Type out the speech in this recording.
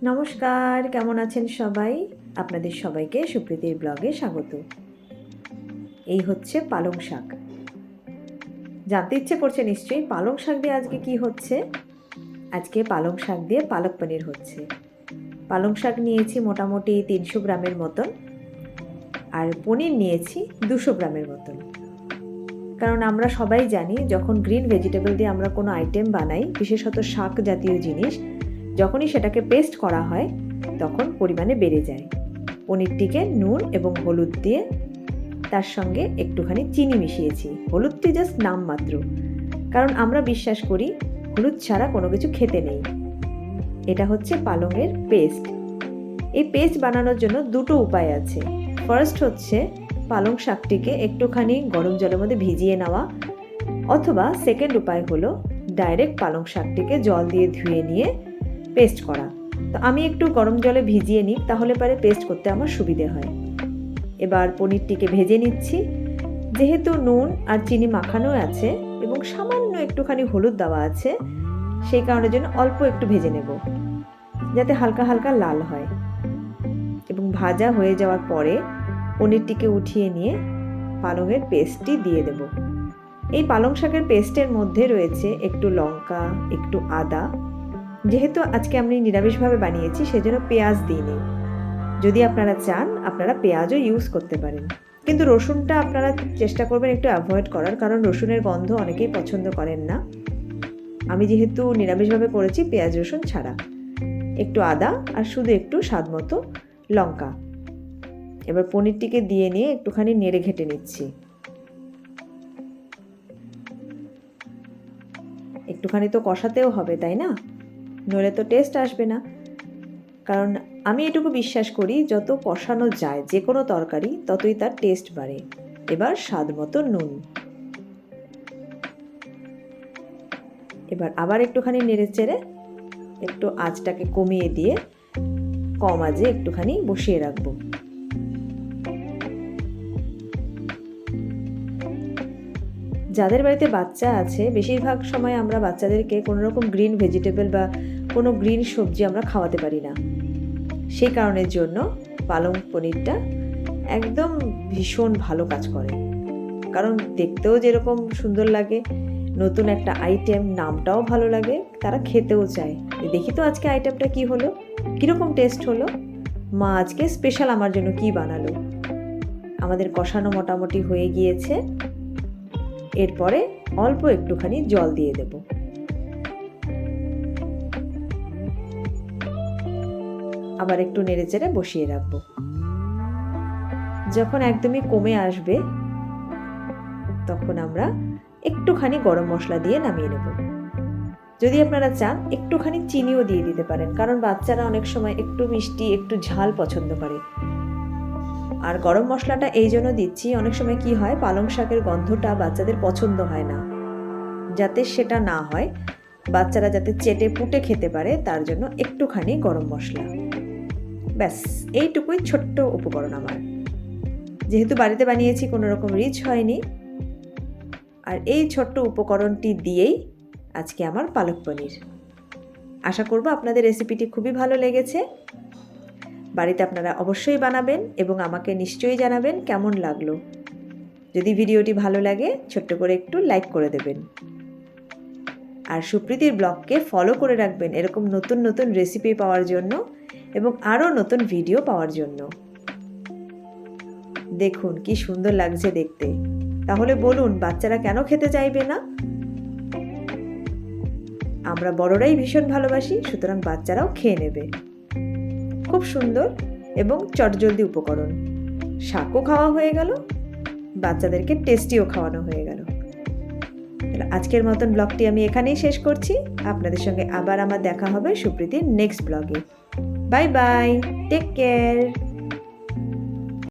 নমস্কার, কেমন আছেন সবাই? আপনাদের সবাইকে সুপ্রীতির ব্লগে স্বাগত। এই হচ্ছে পালং শাক। জানতে ইচ্ছে করছে নিশ্চয়ই পালং শাক দিয়ে আজকে কি হচ্ছে? আজকে পালং শাক দিয়ে পালক পনির হচ্ছে। পালং শাক নিয়েছি মোটামুটি 300 গ্রামের মতন, আর পনির নিয়েছি 200 গ্রামের মতন। কারণ আমরা সবাই জানি যখন গ্রিন ভেজিটেবল দিয়ে আমরা কোনো আইটেম বানাই, বিশেষত শাক জাতীয় জিনিস, যখনই সেটাকে পেস্ট করা হয় তখন পরিমাণে বেড়ে যায়। পনিরটিকে নুন এবং হলুদ দিয়ে তার সঙ্গে একটুখানি চিনি মিশিয়েছি। হলুদটি জাস্ট নামমাত্র, কারণ আমরা বিশ্বাস করি হলুদ ছাড়া কোনো কিছু খেতে নেই। এটা হচ্ছে পালংয়ের পেস্ট। এই পেস্ট বানানোর জন্য দুটো উপায় আছে। ফার্স্ট হচ্ছে পালং শাকটিকে একটুখানি গরম জলের মধ্যে ভিজিয়ে নেওয়া, অথবা সেকেন্ড উপায় হলো ডাইরেক্ট পালং শাকটিকে জল দিয়ে ধুয়ে নিয়ে পেস্ট করা। তো আমি একটু গরম জলে ভিজিয়ে নিই, তাহলে পরে পেস্ট করতে আমার সুবিধে হয়। এবার পনিরটিকে ভেজে নিচ্ছি। যেহেতু নুন আর চিনি মাখানো আছে এবং সামান্য একটুখানি হলুদ দেওয়া আছে, সেই কারণের জন্য অল্প একটু ভেজে নেব, যাতে হালকা হালকা লাল হয়। এবং ভাজা হয়ে যাওয়ার পরে পনিরটিকে উঠিয়ে নিয়ে পালংয়ের পেস্টটি দিয়ে দেব। এই পালং শাকের পেস্টের মধ্যে রয়েছে একটু লঙ্কা, একটু আদা। যেহেতু আজকে আমি নিরামিষভাবে বানিয়েছি, সেজন্য পেঁয়াজ দিইনি। যদি আপনারা চান আপনারা পেঁয়াজও ইউজ করতে পারেন, কিন্তু রসুনটা আপনারা চেষ্টা করবেন একটু অ্যাভয়েড করার, কারণ রসুনের গন্ধ অনেকেই পছন্দ করেন না। আমি যেহেতু নিরামিষভাবে করেছি পেঁয়াজ রসুন ছাড়া, একটু আদা আর শুধু একটু স্বাদ মতো লঙ্কা। এবার পনিরটিকে দিয়ে নিয়ে একটুখানি নেড়ে ঘেটে নিচ্ছি। একটুখানি তো কষাতেও হবে, তাই না? নইলে তো টেস্ট আসবে না। কারণ আমি এটুকু বিশ্বাস করি যত কষানো যায় যে কোনো তরকারি, ততই তার টেস্ট বাড়ে। এবার স্বাদ মতো নুন। এবার আবার একটুখানি নেড়ে চেড়ে একটু আঁচটাকে কমিয়ে দিয়ে কম আঁচে একটুখানি বসিয়ে রাখবো। যাদের বাড়িতে বাচ্চা আছে, বেশিরভাগ সময় আমরা বাচ্চাদেরকে কোনো রকম গ্রিন ভেজিটেবল বা কোনো গ্রিন সবজি আমরা খাওয়াতে পারি না। সেই কারণের জন্য পালং পনিরটা একদম ভীষণ ভালো কাজ করে। কারণ দেখতেও যেরকম সুন্দর লাগে, নতুন একটা আইটেম, নামটাও ভালো লাগে, তারা খেতেও চায়। দেখি তো আজকে আইটেমটা কি হলো, কীরকম টেস্ট হলো, মা আজকে স্পেশাল আমার জন্য কি বানালো। আমাদের কষানো মোটামুটি হয়ে গিয়েছে। এরপরে অল্প একটুখানি জল দিয়ে দেব। আবার একটু নেড়েচেড়ে বসিয়ে রাখবো। যখন একদমই কমে আসবে তখন আমরা একটুখানি গরম মশলা দিয়ে নামিয়ে নেব। যদি আপনারা চান একটুখানি চিনিও দিয়ে দিতে পারেন, কারণ বাচ্চারা অনেক সময় একটু মিষ্টি একটু ঝাল পছন্দ করে। আর গরম মশলাটা এই জন্য দিচ্ছি, অনেক সময় কি হয় পালং শাকের গন্ধটা বাচ্চাদের পছন্দ হয় না। যাতে সেটা না হয়, বাচ্চারা যাতে চেটে পুটে খেতে পারে, তার জন্য একটুখানি গরম মশলা। ব্যাস এইটুকুই ছোট্ট উপকরণ আমার। যেহেতু বাড়িতে বানিয়েছি, কোনো রকম রিচ হয়নি। আর এই ছোট্ট উপকরণটি দিয়েই আজকে আমার পালক পনির। আশা করব আপনাদের রেসিপিটি খুবই ভালো লেগেছে। বাড়িতে আপনারা অবশ্যই বানাবেন এবং আমাকে নিশ্চয়ই জানাবেন কেমন লাগলো। যদি ভিডিওটি ভালো লাগে ছোট্ট করে একটু লাইক করে দেবেন। আর সুপ্রীতির ব্লগকে ফলো করে রাখবেন এরকম নতুন নতুন রেসিপি পাওয়ার জন্য এবং আরও নতুন ভিডিও পাওয়ার জন্য। দেখুন কি সুন্দর লাগছে দেখতে। তাহলে বলুন বাচ্চারা কেন খেতে চাইবে না? আমরা বড়রাই ভীষণ ভালোবাসি, সুতরাং বাচ্চারাও খেয়ে নেবে। খুব সুন্দর এবং চটজলদি উপকরণ। শাকও খাওয়া হয়ে গেল, বাচ্চাদেরকে টেস্টিও খাওয়ানো হয়ে গেল। আজকের মতন ব্লগটি আমি এখানেই শেষ করছি। আপনাদের সঙ্গে আবার আমার দেখা হবে সুপ্রীতির next blog. Bye bye, take care.